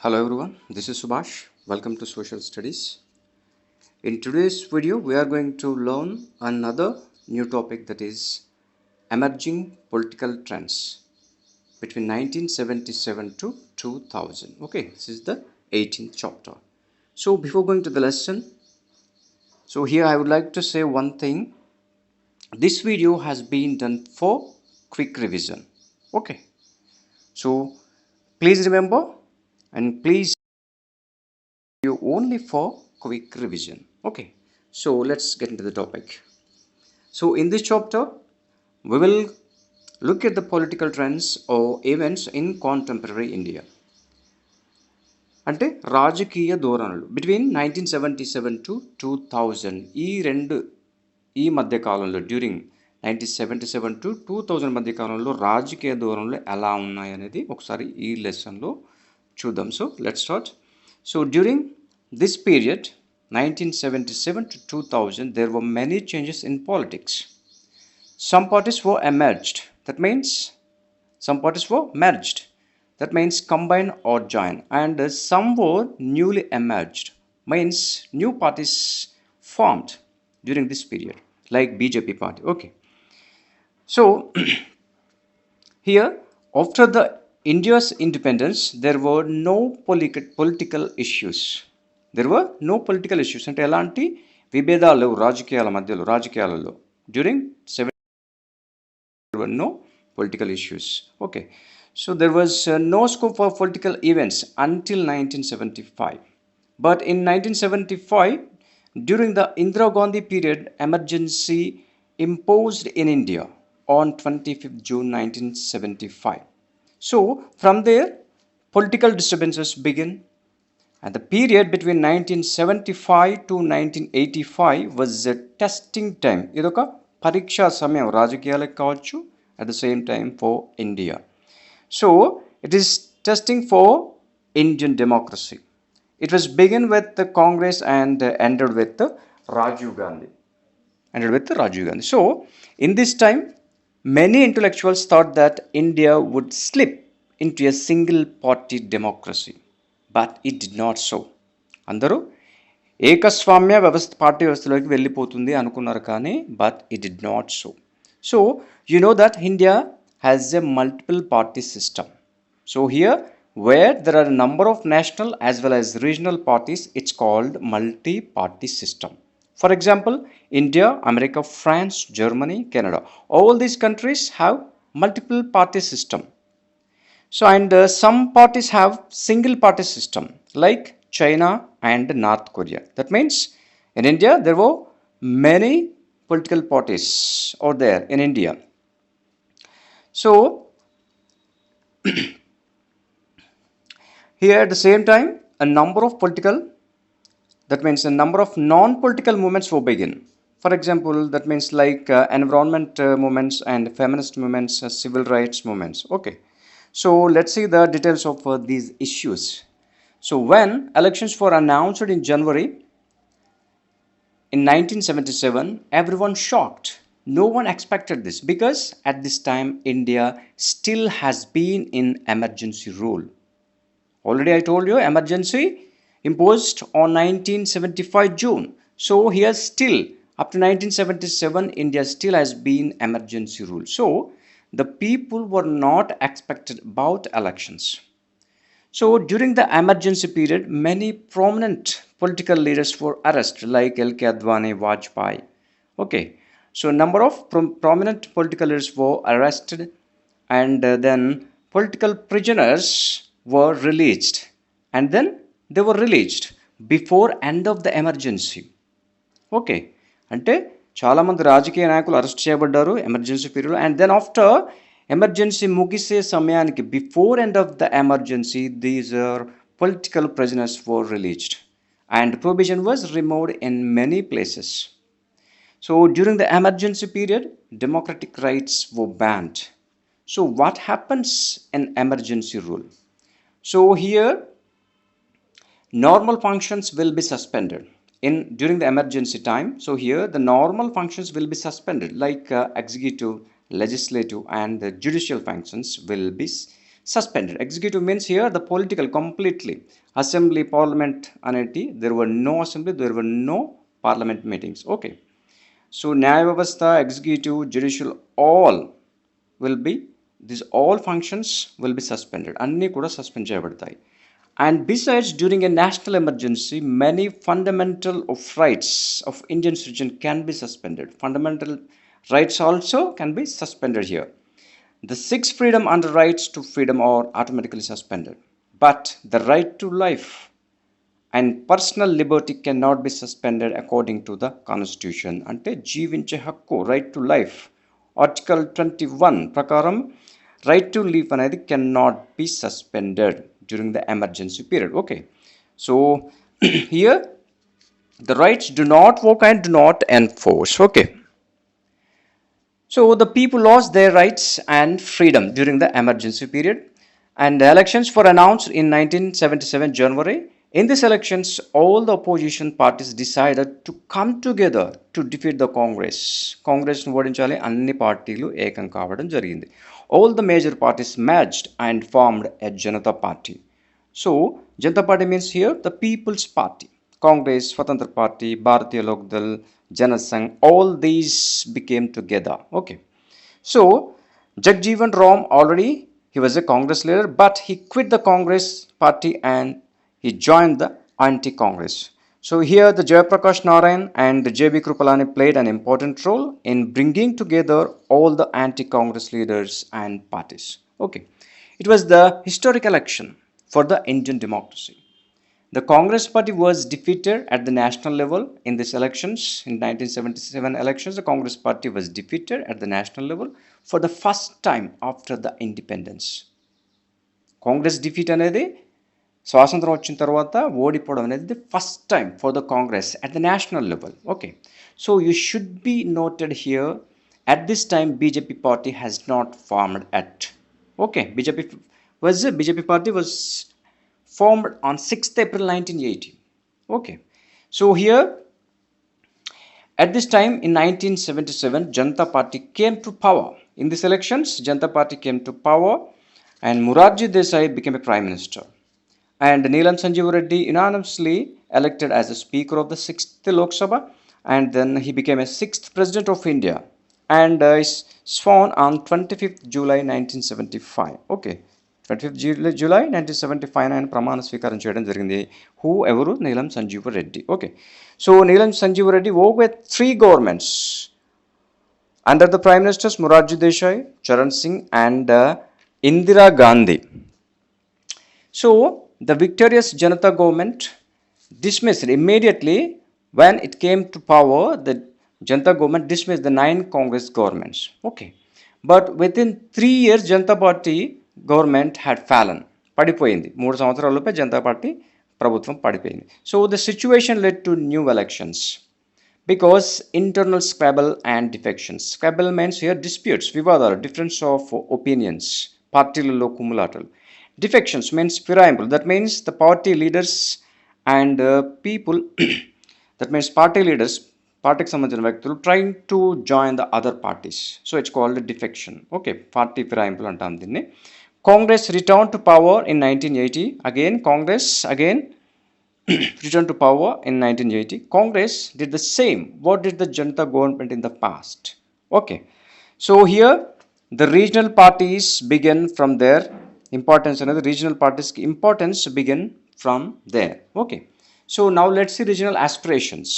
Hello everyone, this is Subhash. Welcome to Social Studies. In today's video, we are going to learn another new topic, that is emerging political trends between 1977 to 2000. Okay, this is the 18th chapter. So before going to the lesson, here I would like to say one thing. This video has been done for quick revision. Okay, so please remember and please you only for quick revision. Okay, so let's get into the topic. So in this chapter we will look at the political trends or events in contemporary India. అంటే రాజకీయ ధోరణులు between 1977 to 2000 ఈ మధ్య కాలంలో during 1977 to 2000 మధ్య కాలంలో రాజకీయ ధోరణులు ఎలా ఉన్నాయి అనేది ఒకసారి ఈ లెసన్లో చూద్దాం. So let's start. So during this period 1977 to 2000 there were many changes in politics. Some parties were emerged, that means some parties were merged, that means combined or joined, and some were newly emerged, means new parties formed during this period like BJP party. Okay, so here after the India's independence there were no political issues. There were no political issues అంటే ఎలాంటి విభేదాలు రాజకీయాలలో during there were no political issues. Okay, so there was no scope for political events until 1975, but in 1975 during the Indira Gandhi period emergency imposed in India on 25th June 1975. So from there political disturbances began. And the period between 1975 to 1985 was a testing time. ఇదొక పరీక్షా సమయం రాజకీయాలకు కావచ్చు, at the same time for India. So it is testing for Indian democracy. It was begun with the Congress and ended with Rajiv Gandhi. So in this time, many intellectuals thought that India would slip into a single party democracy. But it did not so. అందరూ ఏకస్వామ్య party వ్యవస్థలోకి వెళ్ళిపోతుంది అనుకున్నారు కానీ but it did not so. So you know that India has a multiple party system. So here where there are number of national as well as regional parties, it's called multi party system. For example, India, America, France, Germany, Canada, all these countries have multiple party system. So and some parties have single party system like China and North Korea. That means in India there were many political parties out there in India. So here at the same time a number of political, that means a number of non-political movements were begin. For example, that means like environment movements and feminist movements, civil rights movements. Okay. So let's see the details of these issues. So when elections were announced in January in 1977, everyone shocked. No one expected this because at this time India still has been in emergency rule. Already I told you emergency imposed on 1975 June. So here still up to 1977 India still has been emergency rule. So the people were not expected about elections. So during the emergency period, many prominent political leaders were arrested, like L.K. Advani, Vajpayee. Okay, so number of prominent political leaders were arrested, and then political prisoners were released, and then they were released before end of the emergency. Okay, అంటే చాలామంది రాజకీయ నాయకులు arrest చేయబడ్డారు emergency పీరియడ్లో, and then after emergency ముగిసే సమయానికి before end of the emergency these are political prisoners were released and provision was removed in many places. So during the emergency period democratic rights were banned. So what happens in emergency rule? So here normal functions will be suspended during the emergency time. So here the normal functions will be suspended, like executive, legislative and the judicial functions will be suspended. Executive means here the political completely. Assembly, parliament aneti, there were no assembly, there were no parliament meetings. Okay. So Nyaya Vyavastha, executive, judicial, all will be, these all functions will be suspended. Anni kuda suspend cheyabadtayi. And besides, during a national emergency, many fundamental of rights of Indian citizen can be suspended. Fundamental rights also can be suspended here. The six freedom and rights to freedom are automatically suspended. But the right to life and personal liberty cannot be suspended according to the constitution. Ante జీవించే హక్కు, right to life, article 21 ప్రకారం right to life అనేది cannot be suspended during the emergency period. Okay, so here the rights do not work and do not enforce. Okay, so the people lost their rights and freedom during the emergency period, and the elections were announced in 1977 January. In these elections, all the opposition parties decided to come together to defeat the Congress. Congress ను ఓడించాలి, అన్ని పార్టీలు ఏకం కావడం జరిగింది. All the major parties merged and formed a Janata Party. So, Janata Party means here the People's Party. Congress, Swatantra Party, Bharatiya Lokdal, Janasangh, all these became together. Okay. So, Jagjeevan Ram already, he was a Congress leader, but he quit the Congress party and he joined the anti-Congress. So here the Jayaprakash Narayan and the J.B. Kripalani played an important role in bringing together all the anti-Congress leaders and parties. Okay. It was the historic election for the Indian democracy. The Congress party was defeated at the national level in these elections. In 1977 elections, the Congress party was defeated at the national level for the first time after the independence. Congress defeat అనేది స్వాతంత్రం వచ్చిన తర్వాత ఓడిపోవడం అనేది first time for the Congress at the national level. Okay, so you should be noted here at this time BJP party has not formed at. Okay, BJP party was formed on 6th April 1980. Okay, so here at this time in 1977, Janata Party came to power. In these elections, Janata Party came to power and Morarji Desai became a Prime Minister. And Neelam Sanjeev Reddy unanimously elected as the Speaker of the 6th Lok Sabha, and then he became a 6th President of India and is sworn on 25th July 1975. Okay, 25th July 1975 ఆయన ప్రమాణ స్వీకారం చేయడం జరిగింది. Who ఎవరు? నీలం Sanjeeva Reddy. Okay, so నీలం Sanjeeva Reddy worked with 3 governments under the Prime Ministers Morarji Desai, Charan Singh and Indira Gandhi. So the victorious Janata government dismissed immediately when it came to power. The Janata government dismissed the 9 Congress governments. Okay, but within 3 years Janata Party government had fallen. పడిపోయింది. 3 సంవత్సరాలలోపే Janata party ప్రభుత్వం పడిపోయింది. So the situation led to new elections because internal స్క్వాబుల్ and defections. స్క్వాబుల్ means here disputes, వివాదాలు, difference of opinions, పార్టీలలో కుమ్ములాటలు. Defections means ఫిరాయింపులు, that means the party leaders and people that means party leaders, పార్టీకి సంబంధించిన వ్యక్తులు trying to join the other parties. So it's called a defection. Okay, party ఫిరాయింపులు అంటాం దీన్ని. Congress returned to power in 1980. Again, Congress returned to power in 1980. Congress did the same. What did the Janata government in the past? Okay, so here the regional parties begin from their importance. Another regional parties importance begin from there. Okay, so now let's see regional aspirations.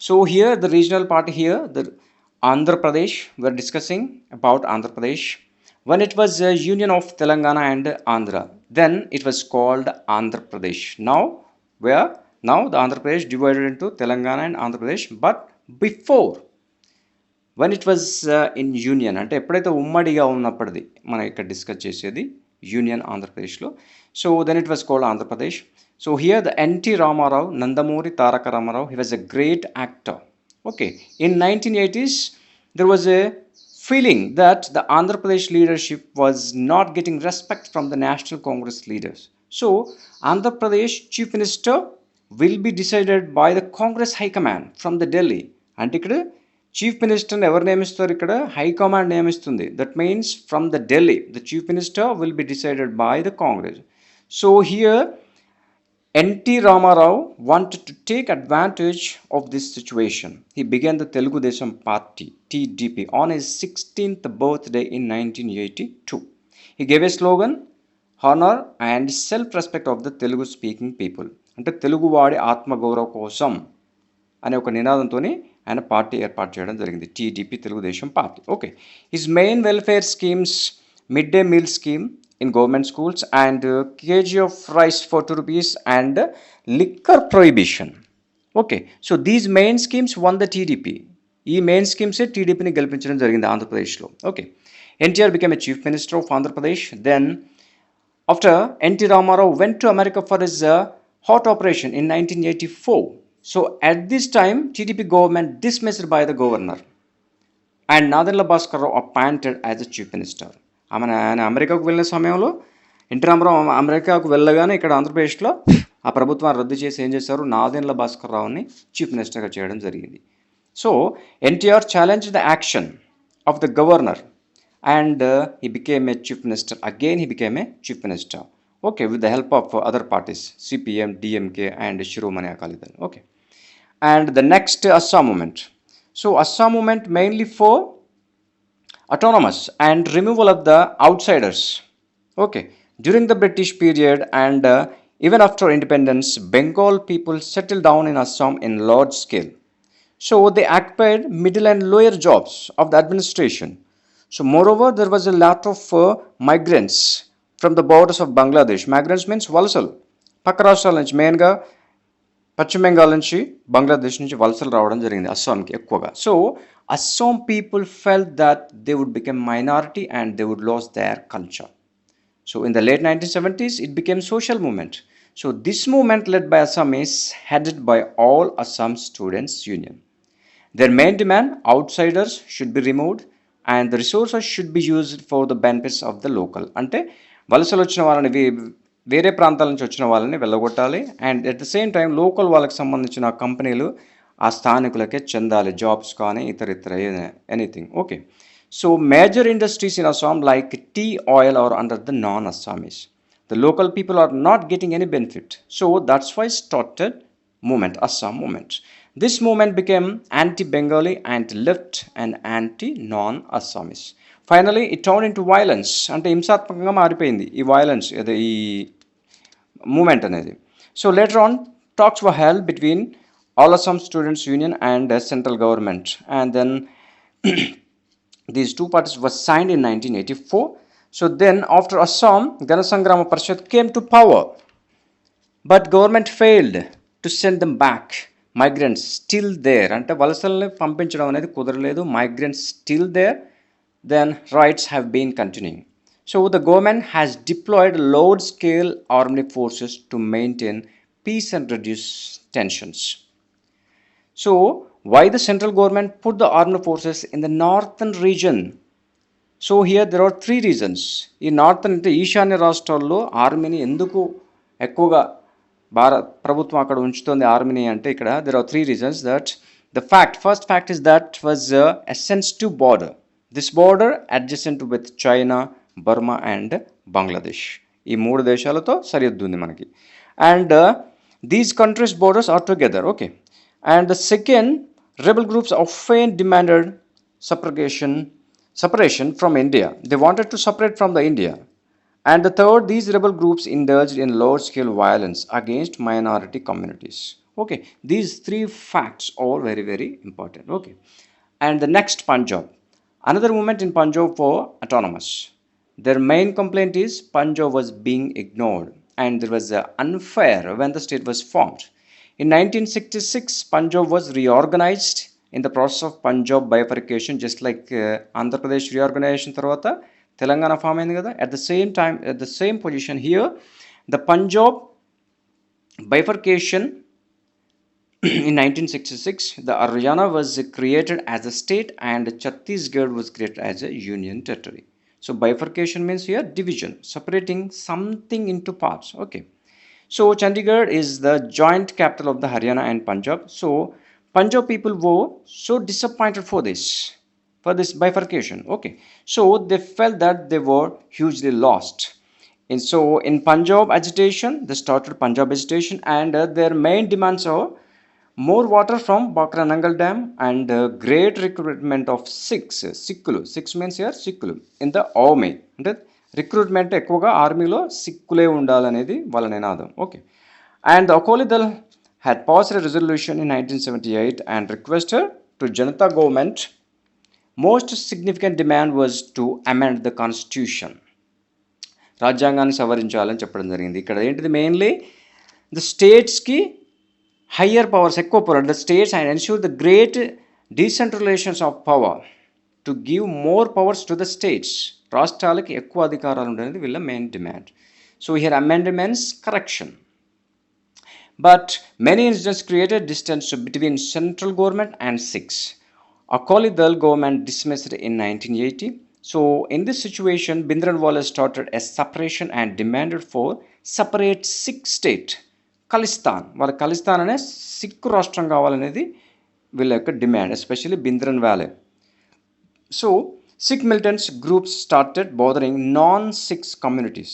So here the regional party, here the Andhra Pradesh, we're discussing about Andhra Pradesh. When it was a union of Telangana and Andhra, then it was called Andhra Pradesh. Now the Andhra Pradesh divided into Telangana and Andhra Pradesh, but before when it was in union, అంటే ఎప్పుడైతే ఉమ్మడిగా ఉన్నప్పటిది మనం ఇక్కడ discuss చేసేది union ఆంధ్రప్రదేశ్లో. So then it was called Andhra Pradesh. So here the N T Rama Rao, Nandamuri Taraka Rama Rao, he was a great actor. Okay, in 1980s there was a feeling that the Andhra Pradesh leadership was not getting respect from the National Congress leaders. So Andhra Pradesh Chief Minister will be decided by the Congress High Command from the Delhi. అంటే ఇక్కడ chief మినిస్టర్ని ఎవరు నియమిస్తారు ఇక్కడ? High command నియమిస్తుంది. That means from the Delhi the chief minister will be decided by the Congress. So here N.T. Ramarao wanted to take advantage of this situation. He began the Telugu Desam Party (TDP) on his 16th birthday in 1982. He gave a slogan, honor and self-respect of the Telugu speaking people. అంటే తెలుగు వాడి ఆత్మగౌరవ కోసం అనే ఒక నినాదంతోనే ఆయన party ఏర్పాటు చేయడం జరిగింది, TDP Telugu Desam party. Okay, his main welfare schemes mid day meal scheme in government schools and kg of rice for 2 rupees and liquor prohibition. Okay, so these main schemes won the TDP. ఈ main స్కీమ్సే టీడీపీని గెలిపించడం జరిగింది ఆంధ్రప్రదేశ్లో. Okay, NTR became a chief minister of Andhra Pradesh. Then after N.T. Ramarao went to America for his hot operation in 1984. So at this time TDP government dismissed by the governor and Nadenla Bhaskar Rao appointed as the chief minister. ఆయన అమెరికాకు వెళ్ళిన సమయంలో NT Ramarao అమెరికాకు వెళ్ళగానే ఇక్కడ ఆంధ్రప్రదేశ్లో ఆ ప్రభుత్వాన్ని రద్దు చేసి ఏం చేశారు, నాదెండ్ల భాస్కర్ రావుని చీఫ్ మినిస్టర్గా చేయడం జరిగింది. So NTR challenge the action of the governor and he became a chief minister. Again he became a chief minister. Okay, with the help of other parties CPM, DMK and Shiromani Akali Dal. Okay, and the next Assam movement. So Assam movement mainly for autonomous and removal of the outsiders. Okay, during the British period and even after independence, Bengal people settled down in Assam in large scale. So they occupied middle and lower jobs of the administration. So moreover, there was a lot of migrants from the borders of Bangladesh. Migrants means వలసలు పక్క రాష్ట్రాల నుంచి, మెయిన్గా పశ్చిమ బెంగాల్ నుంచి, బంగ్లాదేశ్ నుంచి వలసలు రావడం జరిగింది అస్సాంకి ఎక్కువగా. So Assam people felt that they would become minority and they would lose their culture. So in the late 1970s, it became social movement. So this movement led by Assam is headed by all Assam Students Union. Their main demand, outsiders should be removed and the resources should be used for the benefits of the local. అంటే వలసలు వచ్చిన వాళ్ళని, వేరే ప్రాంతాల నుంచి వచ్చిన వాళ్ళని వెళ్ళగొట్టాలి and at the same time local వాళ్ళకి సంబంధించిన కంపెనీలు ఆ స్థానికులకే చెందాలి, జాబ్స్ కానీ ఇతర anything. Okay, so major industries in Assam like tea, oil are under the non Assamese. The local people are not getting any benefit. So that's why started movement, Assam movement. This movement became anti Bengali and left and anti non Assamese. Finally it turn in to violence. అంటే హింసాత్మకంగా మారిపోయింది ఈ violence, ఈ moment అనేది. So later on talks were held between all Assam Students Union and central government, and then these two parties were signed in 1984. So then after Assam, Ganasangrama Parishad came to power, but government failed to send them back. Migrants still there, ante valasalni pampinchadam anedi kudaraledu, migrants still there, then riots have been continuing. So the government has deployed large scale armed forces to maintain peace and reduce tensions. So why the central government put the armed forces in the northern region? So here there are 3 reasons. ఈ northern అంటే ఈశాన్య రాష్ట్రాల్లో ఆర్మీని ఎందుకు ఎక్కువగా ప్రభుత్వం అక్కడ ఉంచుతుంది ఆర్మీని అంటే ఇక్కడ there are 3 reasons. That the first fact is that was a sensitive border. This border adjacent with China, Burma and Bangladesh. ఈ 3 దేశాలతో సరిహద్దు ఉంది మనకి. And these countries' borders are together. Okay. And the second, rebel groups often demanded separation from India. They wanted to separate from the India. And the third, these rebel groups indulged in large-scale violence against minority communities. Okay, these 3 facts are very, very important. Okay, and the next, Punjab. Another movement in Punjab for autonomous. Their main complaint is Punjab was being ignored and there was unfair when the state was formed. In 1966, Punjab was reorganized in the process of Punjab bifurcation, just like Andhra Pradesh reorganization tarvata Telangana form ayindi kada. At the same time, at the same position here, the Punjab bifurcation in 1966, the Haryana was created as a state and Chhattisgarh was created as a union territory. So bifurcation means here division, separating something into parts. Okay. So Chandigarh is the joint capital of the Haryana and Punjab. So Punjab people were so disappointed for this bifurcation. Okay, so they felt that they were hugely lost. And so in Punjab agitation, they started Punjab agitation, and their main demands are more water from Bakra Nangal Dam and great recruitment of Sikhs. Sikhulu. Sikhs means here Sikhulu in the army. అంటే recruitment ఎక్కువగా ఆర్మీలో సిక్కులే ఉండాలనేది వాళ్ళ నినాదం. Okay, and the Akoli Dal had passed a resolution in 1978 and requested to Janata government. Most significant demand was to amend the constitution. రాజ్యాంగాన్ని సవరించాలని చెప్పడం జరిగింది. ఇక్కడ ఏంటిది మెయిన్లీ ద స్టేట్స్కి హయ్యర్ పవర్స్ ఎక్కువ power the states and ensure the great decentralisations of power to give more powers to the states. రాష్ట్రాలకి ఎక్కువ అధికారాలు ఉండేది వీళ్ళ main demand. So here amendments correction. But many incidents created distance between central government and Sikhs. Akali Dal government dismissed in 1980. So in this situation, Bhindranwala started a separation and demanded for separate Sikh state. Khalistan. వాళ్ళ ఖలిస్తాన్ అనే sick రాష్ట్రం కావాలనేది వీళ్ళ యొక్క demand, especially Bhindranwale. So Sikh militants groups started bothering non-Sikh communities.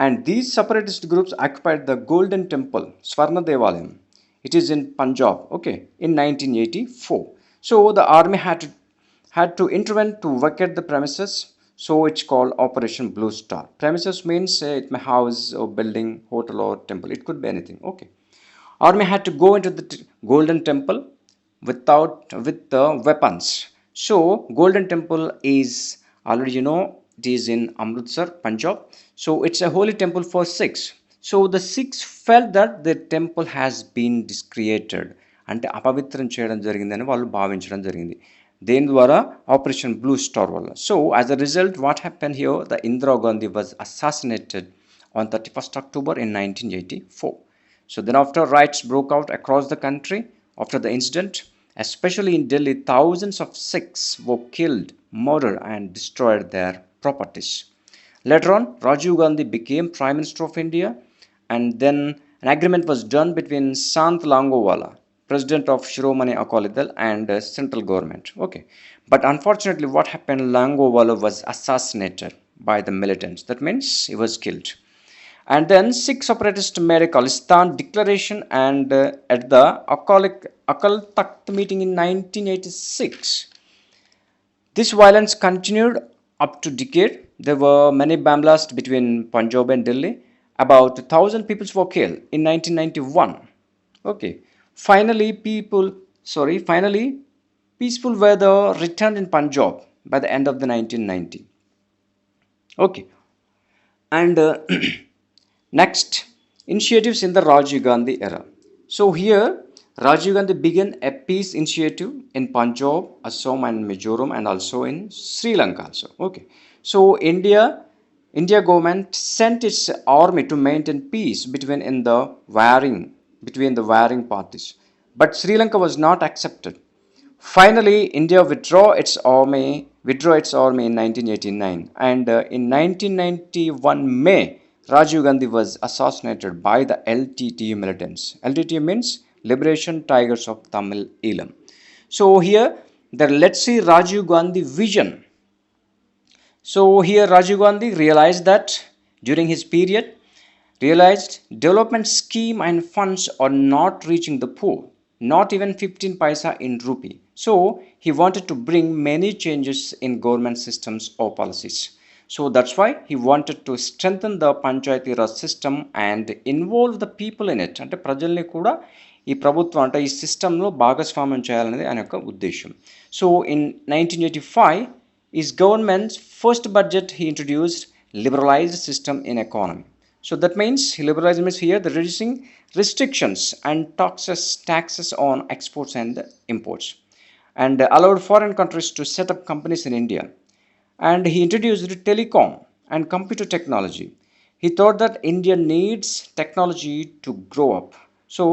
And these separatist groups occupied the Golden Temple, Swarna Devalayam. It is in Punjab, okay, in 1984. So the army had to intervene to vacate the premises. So it's called Operation Blue Star. Premises means it may house or building, hotel or temple. It could be anything, okay. Army had to go into the Golden Temple with the weapons. So Golden Temple is already it is in Amritsar, Punjab. So it's a holy temple for Sikhs. So the Sikhs felt that the temple has been discreated. అంటే అపవిత్రం చేయడం జరిగిందని వాళ్ళు భావించడం జరిగింది. దేని ద్వారా? Operation blue star వల్ల. So as a result what happen here, the Indira Gandhi was assassinated on 31st October in 1984. So then after riots broke out across the country after the incident, especially in Delhi, thousands of Sikhs were killed, murdered and destroyed their properties. Later on, Rajiv Gandhi became Prime Minister of India, and then an agreement was done between Sant Langowala, President of Shiromani Akali Dal, and central government. Okay, but unfortunately, what happened? Langowala was assassinated by the militants. That means he was killed. And then Sikh separatists made a Khalistan declaration, and at the Akal Takht meeting in 1986, this violence continued up to decade. There were many bomb blasts between Punjab and Delhi. About 1,000 people were killed in 1991. Okay. Finally, peaceful weather returned in Punjab by the end of the 1990. Okay. And next, initiatives in the Rajiv Gandhi era. So here, Rajiv Gandhi began a peace initiative in Punjab, Assam and Mizoram, and also in Sri Lanka also. Okay. So India government sent its army to maintain peace between the warring parties. But Sri Lanka was not accepted. Finally, India withdrew its army in 1989, and in 1991 May, Rajiv Gandhi was assassinated by the LTTE militants. LTTE means Liberation Tigers of Tamil Eelam. So here, let's see Rajiv Gandhi vision. So here Rajiv Gandhi realized that during his period, development scheme and funds are not reaching the poor, not even 15 paisa in rupee. So he wanted to bring many changes in government systems or policies. So that's why he wanted to strengthen the Panchayati Raj system and involve the people in it. అంటే ప్రజల్ని కూడా ఈ ప్రభుత్వం అంటే ఈ సిస్టంలో భాగస్వామ్యం చేయాలనేది ఆయన యొక్క ఉద్దేశం. So in 1985 his government's first budget he introduced liberalized system in economy. So that means liberalized means here the reducing restrictions and taxes on exports and imports, and allowed foreign countries to set up companies in India. And he introduced telecom and computer technology. He thought that India needs technology to grow up. So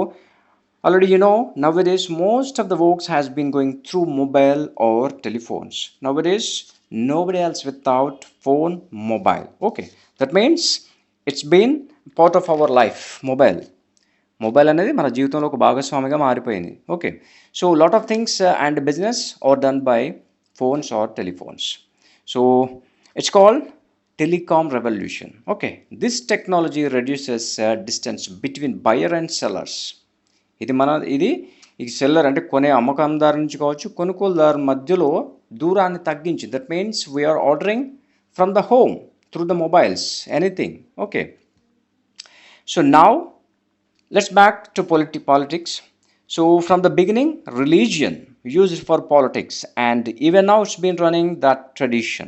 already nowadays most of the works has been going through mobile or telephones. Nowadays nobody else without phone, mobile. Okay, that means it's been part of our life, mobile. Mobile అనేది మన జీవితంలో ఒక భాగస్వామిగా మారిపోయింది. Okay. So lot of things and business are done by phones or telephones. So it's called telecom revolution. Okay, this technology reduces distance between buyer and sellers. ఇది ఈ seller అంటే కొనే అమ్మకందారు నుంచి కావచ్చు, కొనుగోలుదారు మధ్యలో దూరాన్ని తగ్గించి, that means we're ordering from the home through the mobiles anything. Okay. So now let's back to politics. So from the beginning, religion used for politics, and even now it's been running that tradition.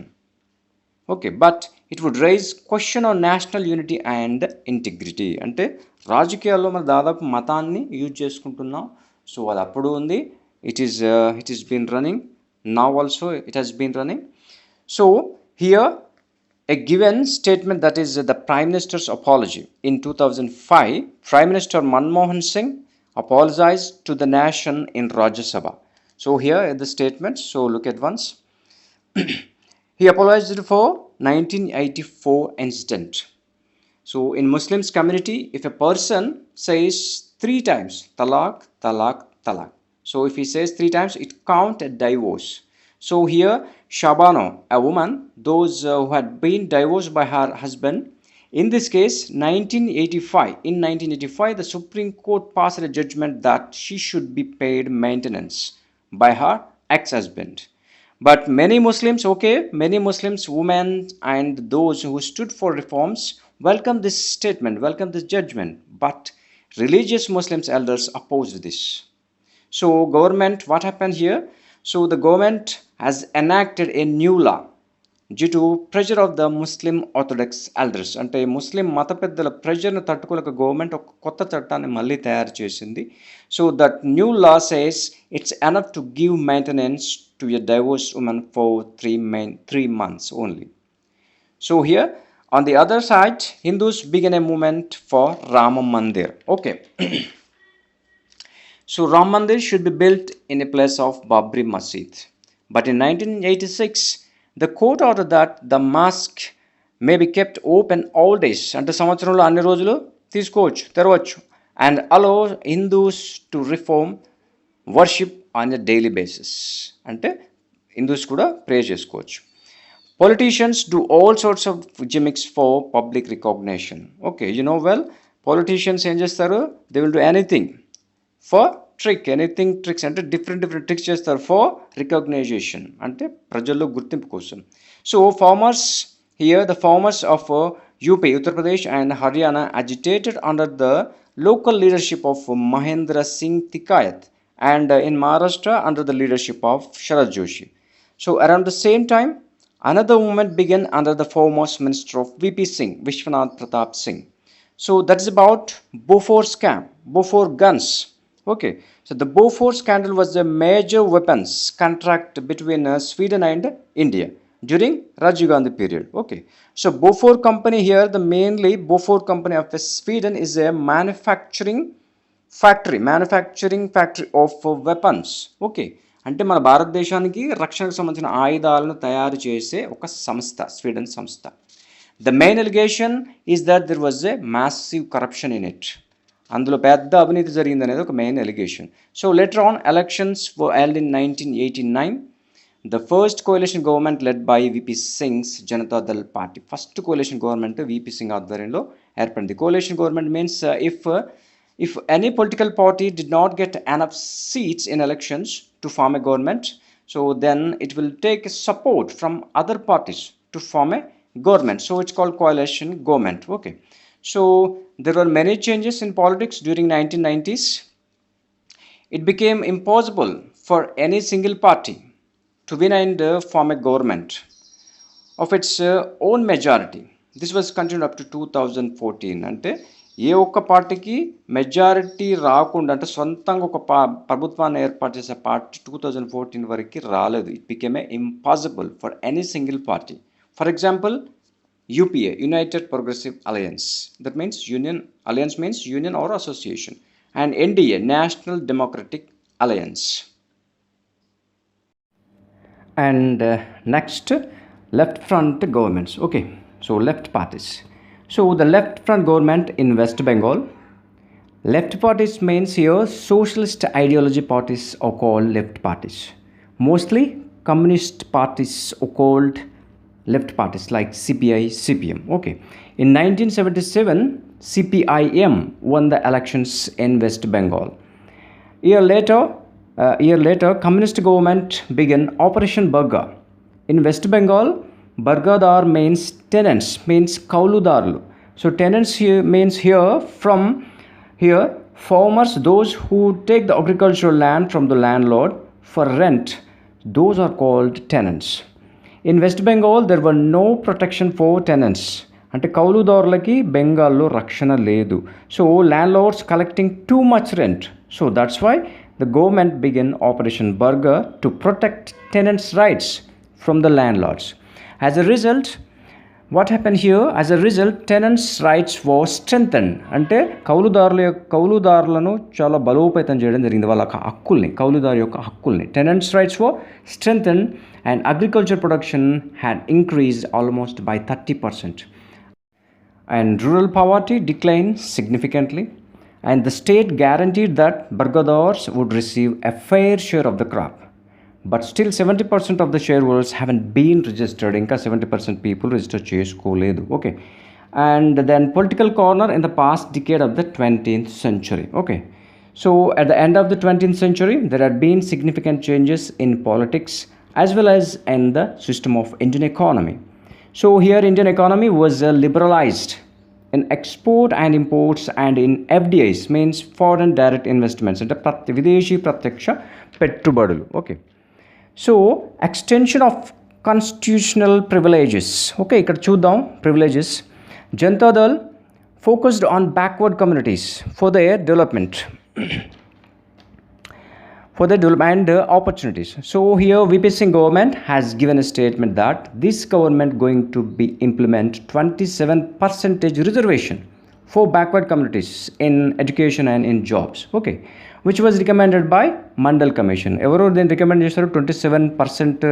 Okay, but it would raise question on national unity and integrity. అంటే రాజకీయాల్లో మన దాదాపు మతాన్ని use చేసుకుంటున్నాం. So అది అప్పుడు ఉంది, it is been running now also, it has been running. So here a given statement, that is the Prime Minister's apology. In 2005, Prime Minister Manmohan Singh apologized to the nation in Rajya Sabha. So here are the statements. So look at once. He apologized for 1984 incident. So in Muslims community, if a person says 3 times talaq, talaq, talaq, so if he says 3 times, it count a divorce. So here Shabano, a woman, those who had been divorced by her husband, in this case 1985, the Supreme Court passed a judgment that she should be paid maintenance by her ex-husband. But many Muslims, women and those who stood for reforms welcome this statement, welcome this judgment, but religious Muslims elders opposed this. So government, what happened here? So the government has enacted a new law due to pressure of the Muslim Orthodox elders. అంటే ముస్లిం మత పెద్దల ప్రెషర్ను తట్టుకోలేక government ఒక కొత్త చట్టాన్ని మళ్ళీ తయారు చేసింది. So that new law says it's enough to give maintenance to a divorced women for 3 months only. So here on the other side, Hindus began a movement for Ram Mandir. Okay. So Ram Mandir should be built in a place of Babri Masjid. But in 1986, the court ordered that the mosque may be kept open all days. అంటే సంవత్సరంలో అన్ని రోజులు తెరవచ్చు and allow Hindus to reform worship on a daily basis. అంటే Hindus కూడా ప్రే చేసుకోవచ్చు. Politicians do all sorts of gimmicks for public recognition. Okay, you know well, politicians ఏం చేస్తారు? They will do anything for tricks అంటే different tricks చేస్తారు for recognition, అంటే ప్రజల్లో గుర్తింపు కోసం. So farmers of UP, Uttar Pradesh and Haryana agitated under the local leadership of Mahendra Singh Tikayat and in Maharashtra under the leadership of Sharad Joshi. So around the same time, another movement began under the foremost minister of VP Singh, Vishwanath Pratap Singh. So that's about Bofors scam, Bofors guns. Okay, so the Bofors scandal was a major weapons contract between Sweden and India during Rajiv Gandhi period. Okay, so Bofors company here, the mainly Bofors company of Sweden is a manufacturing factory of weapons. Okay, అంటే మన భారతదేశానికి రక్షణకు సంబంధించిన ఆయుధాలను తయారు చేసే ఒక సంస్థ, స్వీడన్ సంస్థ. The main allegation is that there was a massive corruption in it. అందులో పెద్ద అవినీతి జరిగిందనేది ఒక main allegation. So letter on elections were held in 1989. The first coalition government led by VP Singh's Janata Dal Party. First coalition government VP Singh ఆధ్వర్యంలో ఏర్పడింది. Coalition government means if any political party did not get enough seats in elections to form a government, so then it will take support from other parties to form a government. So it's called coalition government. Okay. So there were many changes in politics during 1990s. It became impossible for any single party to win and form a government of its own majority. This was continued up to 2014. అంటే ఏ ఒక్క పార్టీకి majority రాకుండా, అంటే సొంతంగా ఒక ప్రభుత్వాన్ని ఏర్పాటు చేసే పార్టీ 2014 వరకు రాలేదు. It became a impossible for any single party. For example UPA, United Progressive Alliance. That means union. Alliance means union or association. And NDA, National Democratic Alliance. And next, left front governments. Okay, so left parties. So the left front government in West Bengal, Left parties means here socialist ideology parties are called left parties. Mostly communist parties are called left parties like CPI, CPM. Okay. In 1977, CPIM won the elections in West Bengal. Year later, communist government began Operation Burga. In West Bengal, Bargadar means tenants, means kauludarlu. So tenants here means here farmers, those who take the agricultural land from the landlord for rent, those are called tenants. In West Bengal, there were no protection for tenants. అంటే కౌలుదారులకి బెంగాల్లో రక్షణ లేదు. So landlords collecting too much rent. So that's why the government began Operation Burger to protect tenants' rights from the landlords. As a result, what happened here? As a result, tenants' rights were strengthened. అంటే కౌలుదారులను చాలా బలోపేతం చేయడం జరిగింది. వాళ్ళ హక్కుల్ని, కౌలుదారు యొక్క హక్కుల్ని. Tenants' rights were strengthened and agriculture production had increased almost by 30%. And rural poverty declined significantly. And the state guaranteed that Bargadars would receive a fair share of the crop. But still 70% of the shareholders haven't been registered. Inka 70% people register cheskoledu. Okay. And then political corner in the past decade of the 20th century. Okay. So at the end of the 20th century, there had been significant changes in politics as well as in the system of Indian economy. So here Indian economy was liberalized in export and imports and in FDIs, means foreign direct investments, అంటే విదేశీ ప్రత్యక్ష పెట్టుబడులు. Okay. So extension of constitutional privileges. Okay, ఇక్కడ చూద్దాం privileges. Janata Dal focused on backward communities for their development and opportunities. So here VP Singh government has given a statement that this government going to be implement 27% reservation for backward communities in education and in jobs. Okay, which was recommended by Mandal Commission. Evaro then recommend chesaru 27%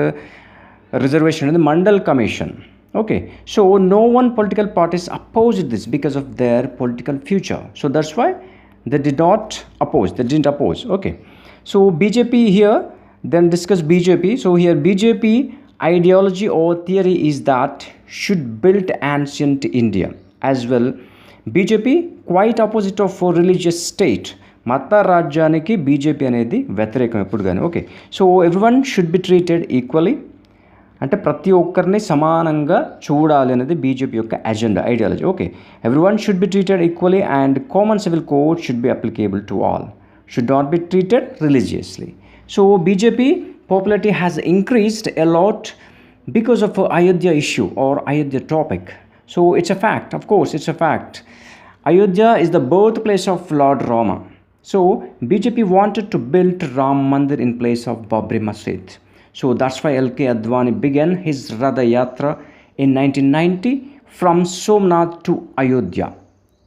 reservation in the Mandal Commission. Okay, so no one political parties opposed this because of their political future. So that's why they didn't oppose. Okay. So BJP here, then discuss BJP. So here BJP ideology or theory is that should build ancient India as well. BJP quite opposite of religious state. మత రాజ్యానికి BJP అనేది వ్యతిరేకం ఎప్పుడు కానీ. Okay, so everyone should be treated equally, అంటే ప్రతి ఒక్కరిని సమానంగా చూడాలి అనేది బీజేపీ యొక్క agenda, ideology. Okay, everyone should be treated equally and common civil code should be applicable to all, should not be treated religiously. So BJP popularity has increased a lot because of Ayodhya issue or Ayodhya topic. So it's a fact, of course, it's a fact. Ayodhya is the birthplace of Lord Rama. So BJP wanted to build Ram Mandir in place of Babri Masjid. So that's why LK Advani began his Ratha Yatra in 1990 from Somnath to Ayodhya.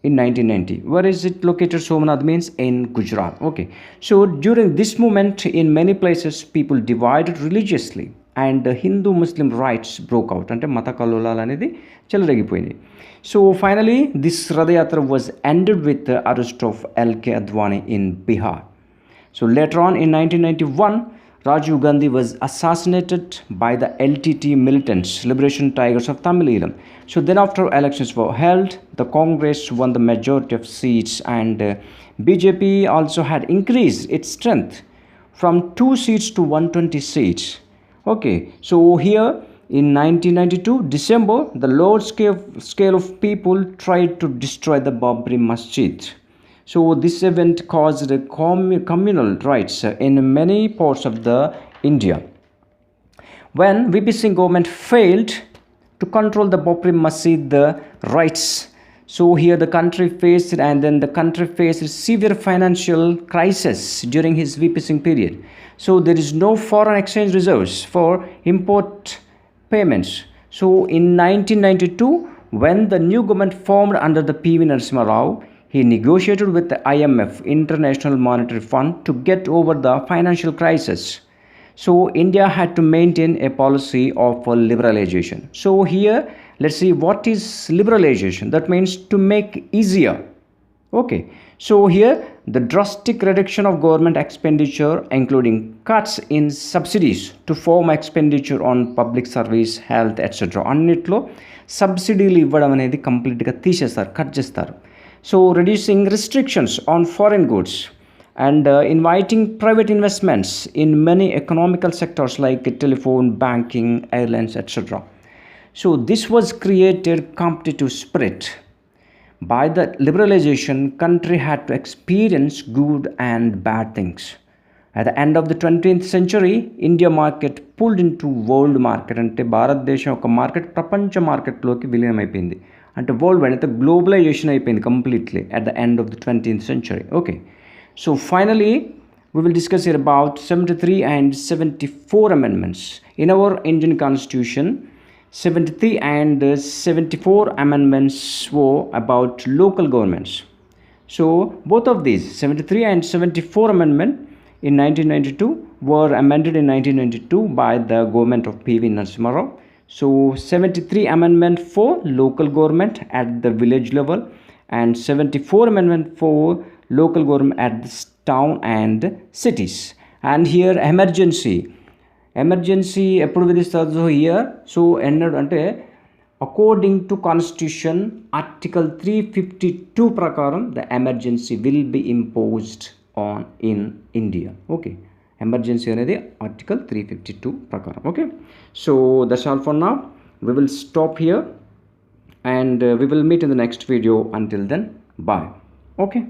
In 1990. Where is it located? Somnath means in Gujarat. Okay. So during this moment, in many places, people divided religiously and Hindu-Muslim riots broke out. Ante mata kalolalu anedi chelaregipoyindi. So finally, this Ratha Yatra was ended with the arrest of LK Advani in Bihar. So later on in 1991, Rajiv Gandhi was assassinated by the LTT militants, Liberation Tigers of Tamil Eelam. So then after elections were held, the Congress won the majority of seats and BJP also had increased its strength from 2 seats to 120 seats. Okay, so here in 1992 December, the large scale of people tried to destroy the Babri Masjid. So this event caused communal riots in many parts of the India. When VP Singh government failed to control the Babri Masjid, the riots. So here the country faced severe financial crisis during his VP Singh period. So there is no foreign exchange reserves for import payments. So in 1992, when the new government formed under the PV Narasimha Rao, he negotiated with the IMF, International Monetary Fund, to get over the financial crisis. So India had to maintain a policy of liberalization. So here let's see what is liberalization. That means to make easier. Okay, so here the drastic reduction of government expenditure, including cuts in subsidies to form expenditure on public service, health, etc. అన్నిట్లో సబ్సిడీలు ఇవ్వడం అనేది కంప్లీట్గా తీసేస్తారు, cut చేస్తారు. So reducing restrictions on foreign goods and inviting private investments in many economical sectors like telephone, banking, airlines, etc. So this was created competitive spirit. By the liberalization, country had to experience good and bad things. At the end of the 20th century, India market pulled into world market. అంటే భారతదేశం ఒక market ప్రపంచ మార్కెట్లోకి విలీనం అయిపోయింది. అంటే world wide అయితే globalisation అయిపోయింది completely at the end of the 20th century. Okay. So finally, we will discuss here about 73 and 74 amendments. In our Indian Constitution, 73 and 74 amendments were about local governments. So both of these, 73 and 74 amendment in 1992 were amended in 1992 by the government of P.V. Narasimha Rao. So 73 amendment for local government at the village level and 74 amendment for local government at the town and cities. And here emergency ఎప్పుడు విధిస్తారు? So here so ఎన్నడు అంటే according to constitution article 352 ప్రకారం the emergency will be imposed on in India. Okay, emergency అనేది article 352 ప్రకారం. Okay, so that's all for now. We will stop here and we will meet in the next video. Until then, bye. Okay.